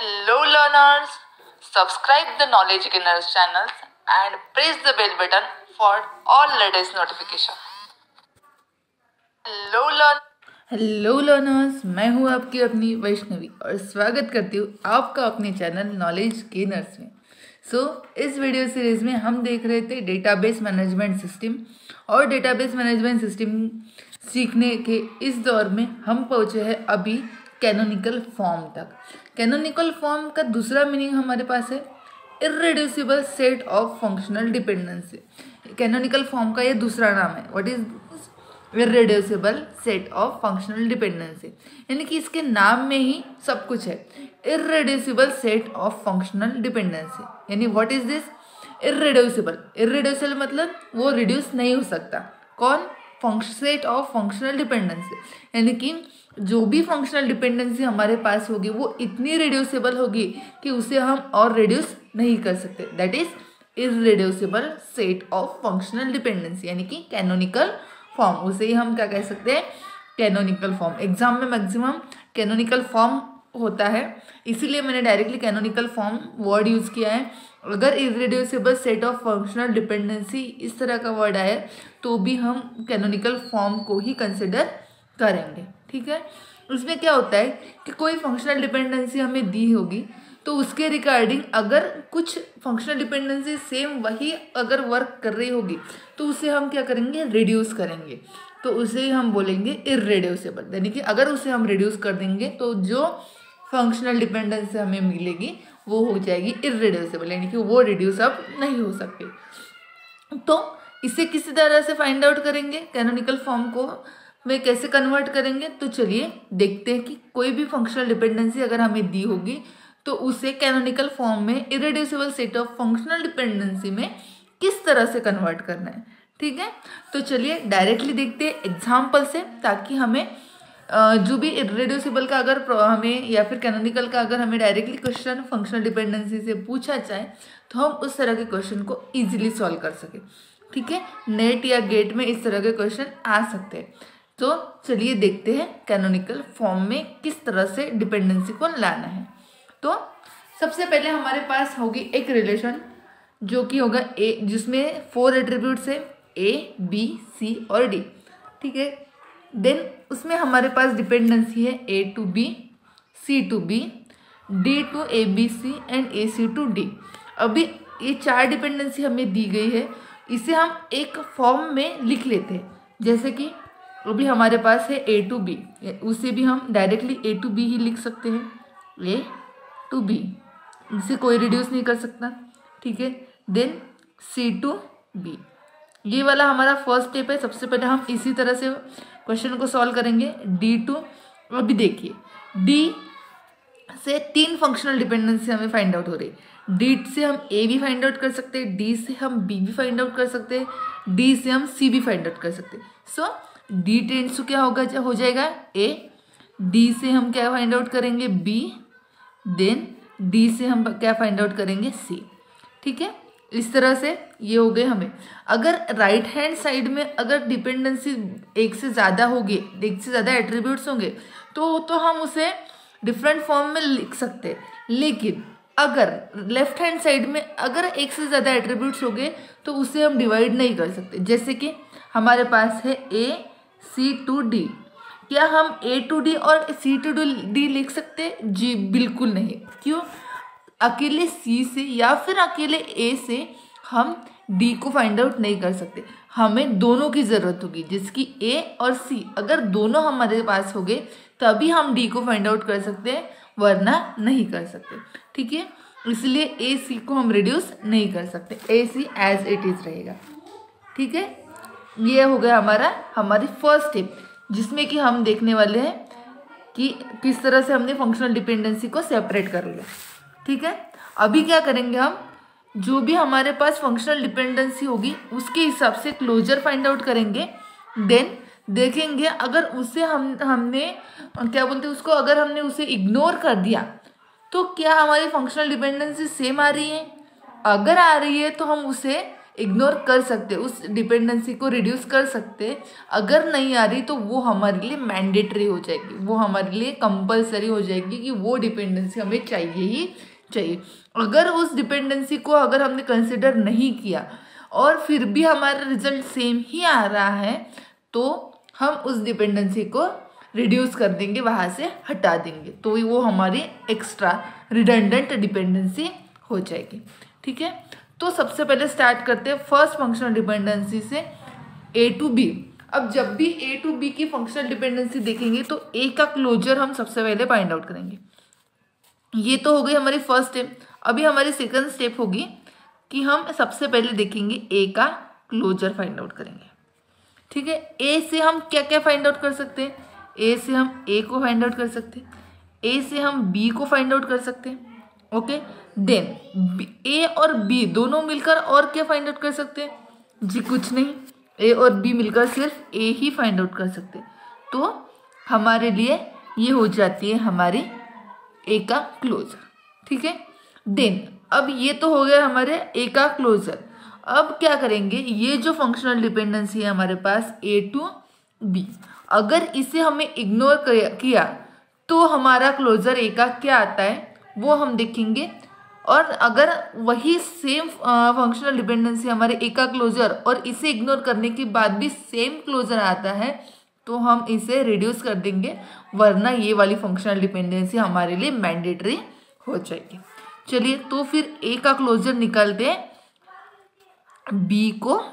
Hello learners, subscribe the Knowledge Gainers channel and press the bell button for all latest notification. Hello learners, मैं हूँ आपकी अपनी वैष्णवी और स्वागत करती हूँ आपका अपने चैनल नॉलेज गेनर्स में। इस वीडियो सीरीज में हम देख रहे थे डेटाबेस मैनेजमेंट सिस्टम और डेटाबेस मैनेजमेंट सिस्टम सीखने के इस दौर में हम पहुँचे हैं अभी कैनोनिकल फॉर्म तक। कैनोनिकल फॉर्म का दूसरा मीनिंग हमारे पास है irreducible set of functional dependency. Canonical form का ये दूसरा नाम है। What is irreducible set of functional dependency, यानी कि इसके नाम में ही सब कुछ है। Irreducible set of functional dependency यानी व्हाट इज दिस इररेड्यूसिबल। इररेड्यूसिबल मतलब वो रिड्यूस नहीं हो सकता। कौन? सेट ऑफ फंक्शनल डिपेंडेंसी, यानी कि जो भी फंक्शनल डिपेंडेंसी हमारे पास होगी वो इतनी रिड्यूसिबल होगी कि उसे हम और रिड्यूस नहीं कर सकते। That is irreducible set of functional dependency, यानी कि कैनोनिकल फॉर्म। उसे ही हम क्या कह सकते हैं? Canonical form. एग्जाम में मैक्सिमम कैनोनिकल फॉर्म होता है, इसीलिए मैंने directly canonical form word use किया है। अगर इररेड्यूसिबल सेट ऑफ फंक्शनल डिपेंडेंसी इस तरह का वर्ड आए तो भी हम कैनोनिकल फॉर्म को ही कंसिडर करेंगे। ठीक है, उसमें क्या होता है कि कोई फंक्शनल डिपेंडेंसी हमें दी होगी तो उसके रिगार्डिंग अगर कुछ फंक्शनल डिपेंडेंसी सेम वही अगर वर्क कर रही होगी तो उसे हम क्या करेंगे? रिड्यूस करेंगे। तो उसे हम बोलेंगे इररेड्यूसिबल, यानी कि अगर उसे हम रिड्यूस कर देंगे तो जो फंक्शनल डिपेंडेंसी हमें मिलेगी वो हो जाएगी इररेड्यूसिबल, यानी कि वो रिड्यूस अब नहीं हो सकती। तो इसे किसी तरह से फाइंड आउट करेंगे, कैनोनिकल फॉर्म को में कैसे कन्वर्ट करेंगे। तो चलिए देखते हैं कि कोई भी फंक्शनल डिपेंडेंसी अगर हमें दी होगी तो उसे कैनोनिकल फॉर्म में इररेड्यूसिबल सेट ऑफ फंक्शनल डिपेंडेंसी में किस तरह से कन्वर्ट करना है। ठीक है, तो चलिए डायरेक्टली देखते हैं एग्जाम्पल से, ताकि हमें जो भी इररेड्यूसिबल का अगर हमें या फिर कैनोनिकल का अगर हमें डायरेक्टली क्वेश्चन फंक्शनल डिपेंडेंसी से पूछा जाए तो हम उस तरह के क्वेश्चन को ईजिली सॉल्व कर सके। ठीक है, नेट या गेट में इस तरह के क्वेश्चन आ सकते हैं। तो चलिए देखते हैं कैनोनिकल फॉर्म में किस तरह से डिपेंडेंसी को लाना है। तो सबसे पहले हमारे पास होगी एक रिलेशन जो कि होगा ए, जिसमें 4 एट्रीब्यूट्स है ए, बी, सी और डी। ठीक है, देन उसमें हमारे पास डिपेंडेंसी है A to B, C to B, D to A B C and A C to D. अभी ये 4 डिपेंडेंसी हमें दी गई है, इसे हम एक फॉर्म में लिख लेते हैं। जैसे कि अभी हमारे पास है ए टू बी, उसे भी हम डायरेक्टली ए टू बी ही लिख सकते हैं, ए टू बी, इसे कोई रिड्यूस नहीं कर सकता। ठीक है, देन सी टू बी, ये वाला हमारा फर्स्ट स्टेप है। सबसे पहले हम इसी तरह से क्वेश्चन को सॉल्व करेंगे। डी टू, अभी देखिए डी से 3 फंक्शनल डिपेंडेंसी हमें फाइंड आउट हो रही है। डी से हम ए भी फाइंड आउट कर सकते हैं, डी से हम बी भी फाइंड आउट कर सकते हैं, डी से हम सी भी फाइंड आउट कर सकते हैं। सो डी टेंड्स टू क्या होगा, हो जाएगा ए, डी से हम क्या फाइंड आउट करेंगे? बी, देन डी से हम क्या फाइंड आउट करेंगे? सी। ठीक है, इस तरह से ये हो गए हमें। अगर राइट हैंड साइड में अगर डिपेंडेंसी एक से ज़्यादा होगी, एक से ज़्यादा एट्रीब्यूट्स होंगे तो हम उसे डिफरेंट फॉर्म में लिख सकते हैं। लेकिन अगर लेफ्ट हैंड साइड में अगर एक से ज़्यादा एट्रीब्यूट्स होंगे तो उसे हम डिवाइड नहीं कर सकते। जैसे कि हमारे पास है ए सी टू डी, क्या हम ए टू डी और सी टू डी लिख सकते हैं? जी बिल्कुल नहीं। क्यों? अकेले सी से या फिर अकेले ए से हम डी को फाइंड आउट नहीं कर सकते, हमें दोनों की ज़रूरत होगी, जिसकी ए और सी अगर दोनों हमारे पास हो गए तभी हम डी को फाइंड आउट कर सकते हैं, वरना नहीं कर सकते। ठीक है, इसलिए ए सी को हम रिड्यूस नहीं कर सकते, ए सी एज इट इज़ रहेगा। ठीक है, ये हो गया हमारी फर्स्ट स्टेप, जिसमें कि हम देखने वाले हैं कि किस तरह से हमने फंक्शनल डिपेंडेंसी को सेपरेट कर लिया। ठीक है, अभी क्या करेंगे हम? जो भी हमारे पास फंक्शनल डिपेंडेंसी होगी उसके हिसाब से क्लोजर फाइंड आउट करेंगे। देन देखेंगे अगर उसे हमने क्या बोलते हैं उसको, अगर हमने उसे इग्नोर कर दिया तो क्या हमारी फंक्शनल डिपेंडेंसी सेम आ रही है। अगर आ रही है तो हम उसे इग्नोर कर सकते, उस डिपेंडेंसी को रिड्यूस कर सकते। अगर नहीं आ रही तो वो हमारे लिए मैंडेटरी हो जाएगी, वो हमारे लिए कंपलसरी हो जाएगी कि वो डिपेंडेंसी हमें चाहिए ही चाहिए। अगर उस डिपेंडेंसी को अगर हमने कंसिडर नहीं किया और फिर भी हमारा रिजल्ट सेम ही आ रहा है तो हम उस डिपेंडेंसी को रिड्यूस कर देंगे, वहाँ से हटा देंगे, तो वो हमारी एक्स्ट्रा रिडंडेंट डिपेंडेंसी हो जाएगी। ठीक है, तो सबसे पहले स्टार्ट करते हैं फर्स्ट फंक्शनल डिपेंडेंसी से, ए टू बी। अब जब भी ए टू बी की फंक्शनल डिपेंडेंसी देखेंगे तो ए का क्लोजर हम सबसे पहले फाइंड आउट करेंगे। ये तो हो गई हमारी फर्स्ट स्टेप। अभी हमारी सेकंड स्टेप होगी कि हम सबसे पहले देखेंगे ए का क्लोजर फाइंड आउट करेंगे। ठीक है, ए से हम क्या क्या फाइंड आउट कर सकते हैं? ए से हम ए को फाइंड आउट कर सकते हैं, ए से हम बी को फाइंड आउट कर सकते हैं। ओके, देन ए और बी दोनों मिलकर और क्या फाइंड आउट कर सकते हैं? जी कुछ नहीं, ए और बी मिलकर सिर्फ ए ही फाइंड आउट कर सकते हैं। तो हमारे लिए ये हो जाती है हमारी ए का क्लोजर। ठीक है, देन अब ये तो हो गया हमारे ए का क्लोजर। अब क्या करेंगे, ये जो फंक्शनल डिपेंडेंसी है हमारे पास ए टू बी, अगर इसे हमें इग्नोर किया तो हमारा क्लोजर ए का क्या आता है वो हम देखेंगे। और अगर वही सेम फंक्शनल डिपेंडेंसी हमारे ए का क्लोजर और इसे इग्नोर करने के बाद भी सेम क्लोजर आता है तो हम इसे रिड्यूस कर देंगे, वरना ये वाली फंक्शनल डिपेंडेंसी हमारे लिए मैंडेटरी हो जाएगी। चलिए, तो फिर ए का क्लोजर निकालते हैं बी को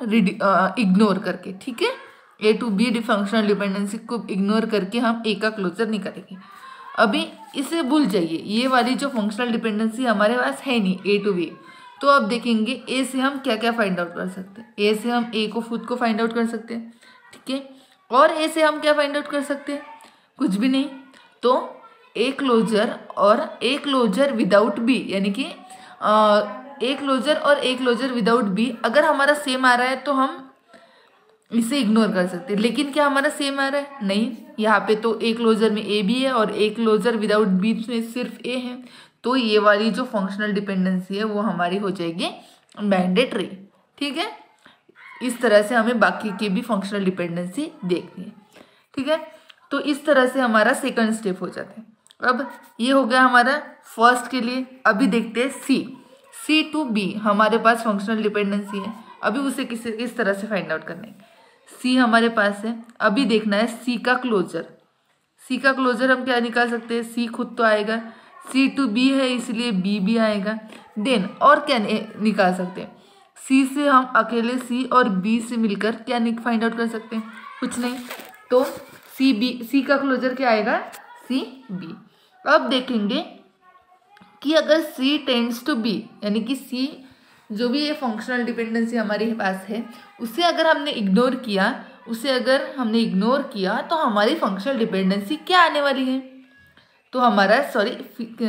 इग्नोर करके। ठीक है, A to B functional dependency को इग्नोर करके हम ए का क्लोजर निकालेंगे। अभी इसे भूल जाइए, ये वाली जो फंक्शनल डिपेंडेंसी हमारे पास है नहीं ए टू बी, तो अब देखेंगे ए से हम क्या क्या फाइंड आउट कर सकते हैं। ए से हम ए को खुद को फाइंड आउट कर सकते हैं। ठीक है, और ए से हम क्या फाइंड आउट कर सकते हैं? कुछ भी नहीं। तो ए क्लोजर और ए क्लोजर विदाउट बी, यानी कि ए क्लोजर और ए क्लोजर विदाउट बी अगर हमारा सेम आ रहा है तो हम इसे इग्नोर कर सकते हैं। लेकिन क्या हमारा सेम आ रहा है? नहीं, यहाँ पे तो ए क्लोजर में ए भी है और ए क्लोजर विदाउट बी में सिर्फ ए है, तो ये वाली जो फंक्शनल डिपेंडेंसी है वो हमारी हो जाएगी मैंडेटरी। ठीक है, इस तरह से हमें बाकी की भी फंक्शनल डिपेंडेंसी देखनी है। ठीक है, तो इस तरह से हमारा सेकंड स्टेप हो जाता है। अब ये हो गया हमारा फर्स्ट के लिए। अभी देखते हैं सी टू बी हमारे पास फंक्शनल डिपेंडेंसी है। अभी उसे किस तरह से फाइंड आउट करना है? सी हमारे पास है, अभी देखना है सी का क्लोजर। सी का क्लोजर हम क्या निकाल सकते हैं? सी खुद तो आएगा, सी टू बी है इसलिए बी भी आएगा। देन और क्या निकाल सकते हैं? सी से हम अकेले सी और बी से मिलकर क्या फाइंड आउट कर सकते हैं? कुछ नहीं। तो सी का क्लोजर क्या आएगा? C B. अब देखेंगे कि अगर सी टेंड्स टू बी, यानी कि सी जो भी ये फंक्शनल डिपेंडेंसी हमारे पास है उसे अगर हमने इग्नोर किया तो हमारी फंक्शनल डिपेंडेंसी क्या आने वाली है? तो हमारा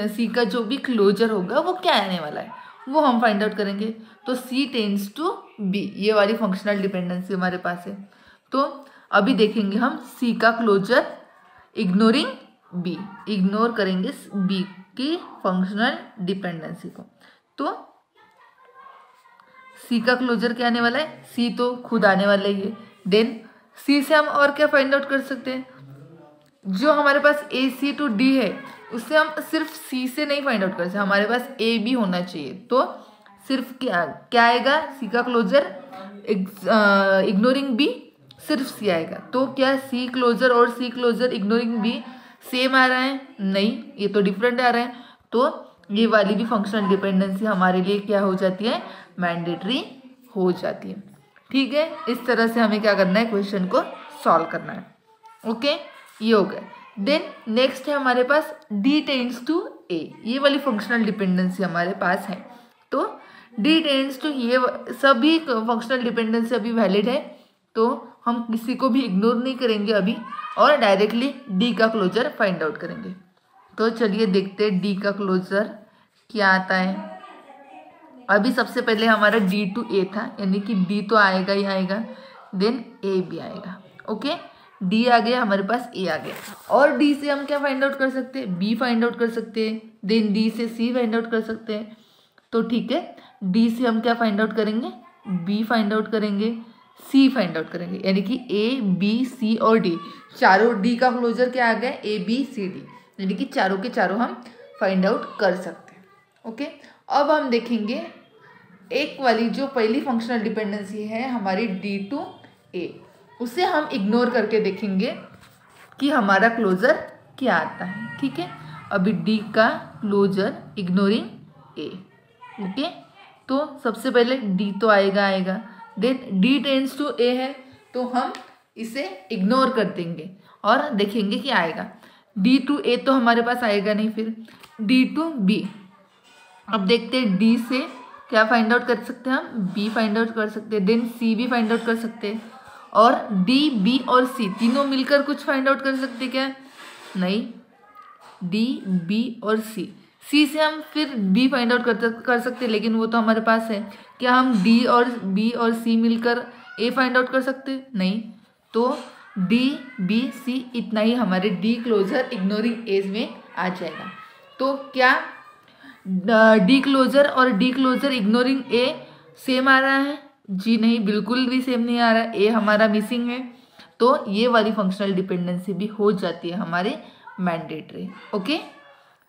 सी का जो भी क्लोजर होगा वो क्या आने वाला है वो हम फाइंड आउट करेंगे। तो सी टेंड्स टू बी, ये वाली फंक्शनल डिपेंडेंसी हमारे पास है। तो अभी देखेंगे हम सी का क्लोजर इग्नोरिंग बी, इग्नोर करेंगे बी की फंक्शनल डिपेंडेंसी को। तो सी का क्लोजर क्या आने वाला है? सी तो खुद आने वाला ही है। देन सी से हम और क्या फाइंड आउट कर सकते हैं? जो हमारे पास ए सी टू डी है उससे हम सिर्फ सी से नहीं फाइंड आउट कर सकते, हमारे पास ए भी होना चाहिए। तो सिर्फ क्या आएगा? सी का क्लोजर इग्नोरिंग बी, सिर्फ सी आएगा। तो क्या सी क्लोजर और सी क्लोजर इग्नोरिंग बी सेम आ रहा है? नहीं, ये तो डिफरेंट आ रहा है। तो ये वाली भी फंक्शनल डिपेंडेंसी हमारे लिए क्या हो जाती है? मैंडेटरी हो जाती है। ठीक है, इस तरह से हमें क्या करना है? क्वेश्चन को सॉल्व करना है। ओके, ये हो गया। देन नेक्स्ट है हमारे पास डी टेंड्स टू ए, ये वाली फंक्शनल डिपेंडेंसी हमारे पास है। तो डी टेंड्स टू, ये सभी फंक्शनल डिपेंडेंसी अभी वैलिड है, तो हम किसी को भी इग्नोर नहीं करेंगे अभी और डायरेक्टली डी का क्लोजर फाइंड आउट करेंगे। तो चलिए देखते हैं डी का क्लोजर क्या आता है। अभी सबसे पहले हमारा डी टू ए था, यानी कि डी तो आएगा ही आएगा, देन ए भी आएगा। ओके, डी आ गया, हमारे पास ए आ गया। और डी से हम क्या फाइंड आउट कर सकते हैं? बी फाइंड आउट कर सकते हैं। देन डी से सी फाइंड आउट कर सकते हैं। तो ठीक है, डी से हम क्या फाइंड आउट करेंगे? बी फाइंड आउट करेंगे, सी फाइंड आउट करेंगे, यानी कि ए बी सी और डी चारों, डी का क्लोजर क्या आ गया ए बी सी डी, यानी कि चारों के चारों हम फाइंड आउट कर सकते हैं। ओके, अब हम देखेंगे एक वाली जो पहली फंक्शनल डिपेंडेंसी है हमारी डी टू ए, उसे हम इग्नोर करके देखेंगे कि हमारा क्लोजर क्या आता है। ठीक है, अभी डी का क्लोजर इग्नोरिंग ए। ओके, तो सबसे पहले डी तो आएगा, then D tends to A है तो हम इसे इग्नोर कर देंगे और देखेंगे क्या आएगा। डी टू ए तो हमारे पास आएगा नहीं, फिर डी टू बी। अब देखते हैं डी से क्या फाइंड आउट कर सकते हैं हम, बी फाइंड आउट कर सकते हैं, देन सी भी फाइंड आउट कर सकते हैं, और डी बी और सी तीनों मिलकर कुछ फाइंड आउट कर सकते क्या, नहीं, डी बी और सी से हम फिर बी फाइंड आउट कर सकते हैं, लेकिन वो तो हमारे पास है। क्या हम डी और बी और सी मिलकर ए फाइंड आउट कर सकते, नहीं, तो डी बी सी इतना ही हमारे डी क्लोजर इग्नोरिंग एज में आ जाएगा। तो क्या डी क्लोजर और डी क्लोजर इग्नोरिंग ए सेम आ रहा है, जी नहीं, बिल्कुल भी सेम नहीं आ रहा है, ए हमारा मिसिंग है, तो ये वाली फंक्शनल डिपेंडेंसी भी हो जाती है हमारे मैंडेटरी। ओके,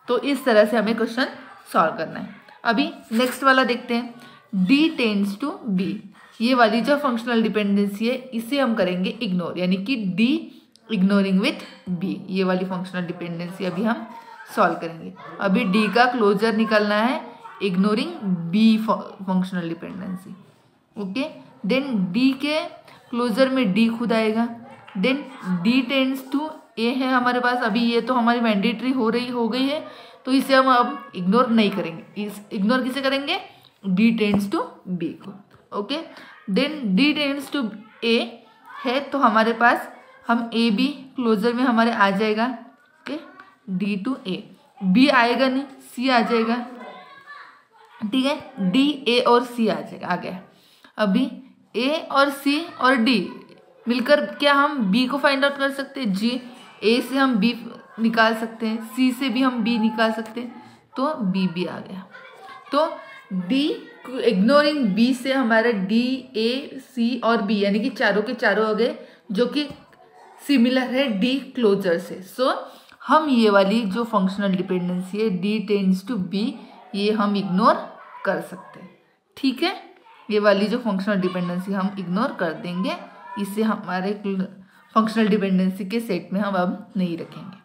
तो इस तरह से हमें क्वेश्चन सॉल्व करना है। अभी नेक्स्ट वाला देखते हैं, डी टेंड्स टू बी, ये वाली जो फंक्शनल डिपेंडेंसी है इसे हम करेंगे इग्नोर, यानी कि डी इग्नोरिंग विथ बी, ये वाली फंक्शनल डिपेंडेंसी अभी हम सॉल्व करेंगे। अभी डी का क्लोजर निकालना है ignoring B functional dependency. Okay, then D के क्लोजर में डी खुद आएगा, then D tends to A है हमारे पास, अभी ये तो हमारी मैंडेटरी हो गई है, तो इसे हम अब इग्नोर नहीं करेंगे। इग्नोर किसे करेंगे, डी टेंड्स टू बी को। Okay, then D tends to A है तो हमारे पास हम ए बी क्लोजर में हमारे आ जाएगा। Okay, D to A, B आएगा नहीं, सी आ जाएगा। ठीक है, डी ए और सी आ जाएगा, आ गया। अभी ए और सी और डी मिलकर क्या हम बी को फाइंड आउट कर सकते हैं, जी, ए से हम बी निकाल सकते हैं, सी से भी हम बी निकाल सकते हैं, तो बी भी आ गया। तो डी इग्नोरिंग बी से हमारा डी ए सी और बी यानी कि चारों के चारों आ गए, जो कि सिमिलर है डी क्लोजर से। सो हम ये वाली जो फंक्शनल डिपेंडेंसी है डी टेंड्स टू बी, ये हम इग्नोर कर सकते हैं। ठीक है, ये वाली जो फंक्शनल डिपेंडेंसी हम इग्नोर कर देंगे, इसे हमारे फंक्शनल डिपेंडेंसी के सेट में हम अब नहीं रखेंगे।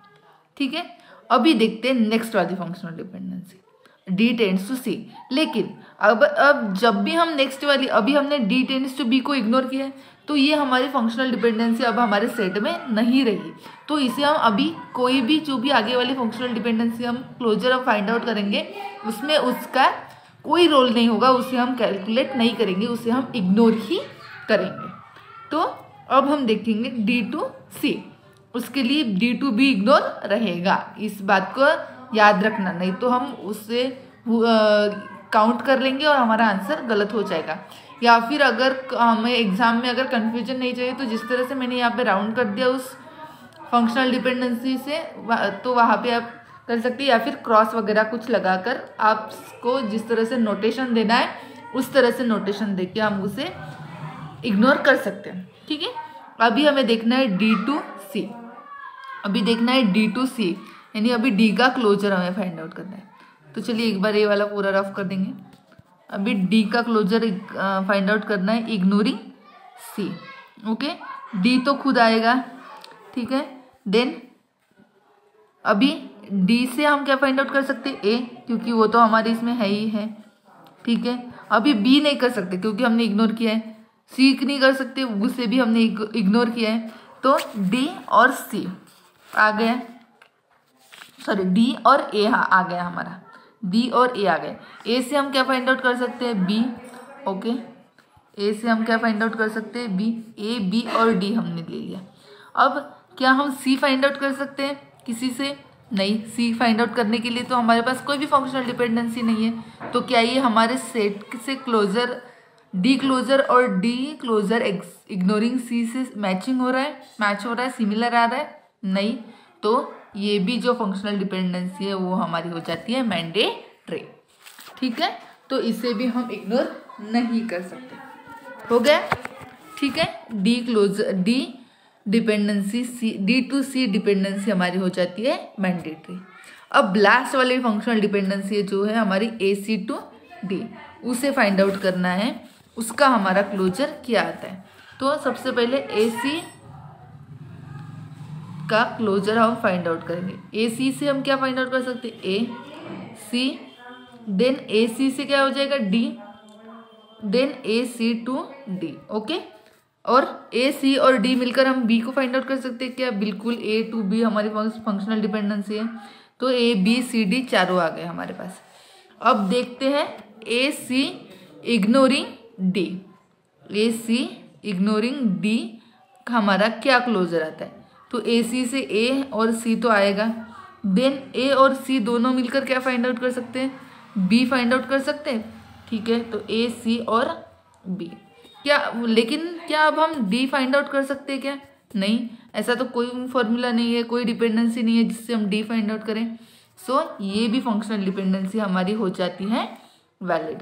ठीक है, अभी देखते हैं नेक्स्ट वाली functional dependency, D tends to C. लेकिन अब जब भी हम नेक्स्ट वाली, अभी हमने डी टेंड्स टू बी को इग्नोर किया है, तो ये हमारी फंक्शनल डिपेंडेंसी अब हमारे सेट में नहीं रही, तो इसे हम अभी कोई भी जो भी आगे वाली फंक्शनल डिपेंडेंसी हम क्लोजर अब फाइंड आउट करेंगे उसमें उसका कोई रोल नहीं होगा, उसे हम कैलकुलेट नहीं करेंगे, उसे हम इग्नोर ही करेंगे। तो अब हम देखेंगे डी टू सी, उसके लिए डी टू बी इग्नोर रहेगा, इस बात को याद रखना, नहीं तो हम उससे काउंट कर लेंगे और हमारा आंसर गलत हो जाएगा। या फिर अगर हमें एग्जाम में अगर कन्फ्यूजन नहीं चाहिए तो जिस तरह से मैंने यहाँ पे राउंड कर दिया उस फंक्शनल डिपेंडेंसी से, तो वहाँ पे आप कर सकते हैं, या फिर क्रॉस वगैरह कुछ लगाकर आपको जिस तरह से नोटेशन देना है उस तरह से नोटेशन देके हम उसे इग्नोर कर सकते हैं। ठीक है, अभी हमें देखना है डी टू सी, अभी देखना है डी टू सी, यानी अभी डी का क्लोजर हमें फाइंड आउट करना है। तो चलिए एक बार ये वाला पूरा रफ कर देंगे। अभी डी का क्लोजर फाइंड आउट करना है इग्नोरिंग सी। ओके, डी तो खुद आएगा। ठीक है, देन अभी डी से हम क्या फाइंड आउट कर सकते हैं, ए, क्योंकि वो तो हमारे इसमें है ही है। ठीक है, अभी बी नहीं कर सकते क्योंकि हमने इग्नोर किया है, सी नहीं कर सकते, उसे भी हमने इग्नोर किया है, तो डी और सी आ गया, सॉरी डी और ए, हाँ आ गया हमारा, डी और ए आ गए। ए से हम क्या फाइंड आउट कर सकते हैं, बी। ओके, ए से हम क्या फाइंड आउट कर सकते हैं, बी, ए बी और डी हमने ले लिया। अब क्या हम सी फाइंड आउट कर सकते हैं किसी से, नहीं, सी फाइंड आउट करने के लिए तो हमारे पास कोई भी फंक्शनल डिपेंडेंसी नहीं है, तो क्या ये हमारे सेट से क्लोजर डी क्लोजर और डी क्लोजर इग्नोरिंग सी से मैचिंग हो रहा है, मैच हो रहा है, सिमिलर आ रहा है, नहीं, तो ये भी जो फंक्शनल डिपेंडेंसी है वो हमारी हो जाती है मैंडेटरी। ठीक है, तो इसे भी हम इग्नोर नहीं कर सकते। हो गया, ठीक है। D closure, D dependency, D to C dependency हमारी हो जाती है मैंडेटरी। अब लास्ट वाली फंक्शनल डिपेंडेंसी जो है हमारी ए सी टू डी, उसे फाइंड आउट करना है, उसका हमारा क्लोजर क्या आता है। तो सबसे पहले ए सी का क्लोजर हम फाइंड आउट करेंगे। ए सी से हम क्या फाइंड आउट कर सकते हैं, ए सी, देन ए सी से क्या हो जाएगा D, then A C to D, okay. और ए सी और डी मिलकर हम बी को फाइंड आउट कर सकते हैं क्या, बिल्कुल, ए टू बी हमारी फंक्शनल डिपेंडेंसी है। तो ए बी सी डी चारों आ गए हमारे पास। अब देखते हैं ए सी इग्नोरिंग डी, ए सी इग्नोरिंग डी हमारा क्या क्लोजर आता है। तो ए सी से ए और सी तो आएगा, देन ए और सी दोनों मिलकर क्या फाइंड आउट कर सकते हैं, बी फाइंड आउट कर सकते हैं, ठीक है। तो ए सी और बी क्या, लेकिन क्या अब हम डी फाइंड आउट कर सकते हैं क्या, नहीं, ऐसा तो कोई फॉर्मूला नहीं है, कोई डिपेंडेंसी नहीं है जिससे हम डी फाइंड आउट करें। सो ये भी फंक्शनल डिपेंडेंसी हमारी हो जाती है वैलिड,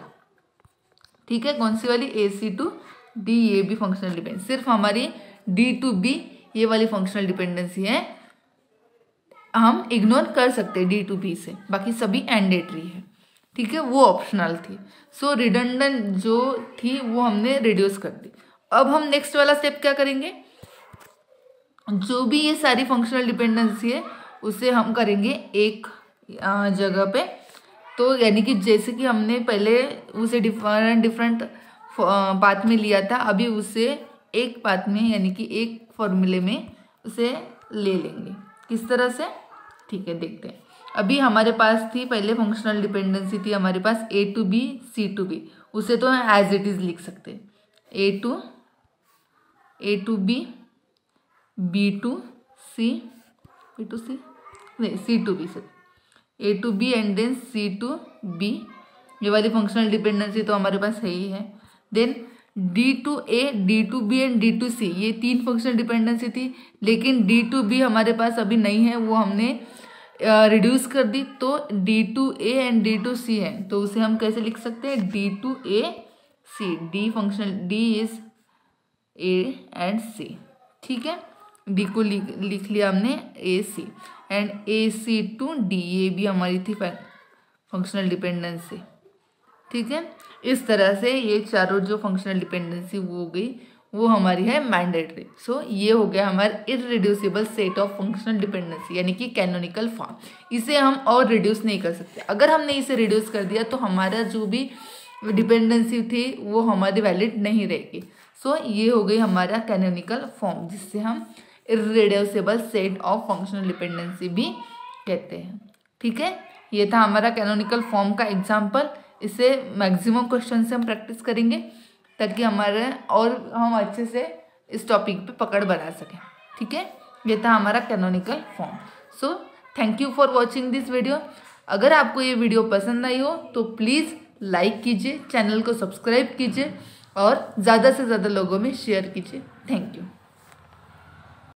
ठीक है। कौन सी वाली, ए सी टू डी, ये भी फंक्शनल डिपेंडेंसी, सिर्फ हमारी डी टू बी ये वाली फंक्शनल डिपेंडेंसी है, हम इग्नोर कर सकते हैं डी टू बी से, बाकी सभी एंडेटरी है, ठीक है, वो ऑप्शनल थी। सो रिडंडेंट जो थी वो हमने रिड्यूस कर दी। अब हम नेक्स्ट वाला स्टेप क्या करेंगे, जो भी ये सारी फंक्शनल डिपेंडेंसी है उसे हम करेंगे एक जगह पे। तो यानी कि जैसे कि हमने पहले उसे डिफरेंट पाथ में लिया था, अभी उसे एक पाथ में यानी कि एक फॉर्मूले में उसे ले लेंगे। किस तरह से, ठीक है, देखते हैं। अभी हमारे पास थी पहले फंक्शनल डिपेंडेंसी थी हमारे पास A to B C to B, उसे तो एज इट इज लिख सकते हैं, A to B, B to C, नहीं सी टू बी से, A to B and then C to B, ये वाली फंक्शनल डिपेंडेंसी तो हमारे पास है ही है। Then D to A, D to B and D to C, ये तीन फंक्शनल डिपेंडेंसी थी, लेकिन डी टू बी हमारे पास अभी नहीं है, वो हमने रिड्यूस कर दी। तो D to A and D to C है, तो उसे हम कैसे लिख सकते हैं, D to A C, D functional, D is A and C, ठीक है। डी को लिख लिया हमने A C, and A C to D, ये भी हमारी थी फंक्शनल डिपेंडेंसी, ठीक है। इस तरह से ये चारों जो फंक्शनल डिपेंडेंसी वो हो गई, वो हमारी है मैंडेटरी। सो ये हो गया हमारा irreducible set of functional dependency, यानी कि कैनोनिकल फॉर्म। इसे हम और रिड्यूस नहीं कर सकते। अगर हमने इसे रिड्यूस कर दिया तो हमारा जो भी डिपेंडेंसी थी वो हमारी वैलिड नहीं रहेगी। सो ये हो गई हमारा कैनोनिकल फॉर्म, जिससे हम irreducible set of functional dependency भी कहते हैं, ठीक है। ये था हमारा कैनोनिकल फॉर्म का एग्जाम्पल। इसे मैक्सिमम क्वेश्चन से हम प्रैक्टिस करेंगे ताकि हमारे और हम अच्छे से इस टॉपिक पे पकड़ बना सकें, ठीक है। ये था हमारा canonical form. So thank you for watching this video. अगर आपको ये वीडियो पसंद आई हो तो प्लीज़ लाइक कीजिए, चैनल को सब्सक्राइब कीजिए और ज़्यादा से ज़्यादा लोगों में शेयर कीजिए। Thank you.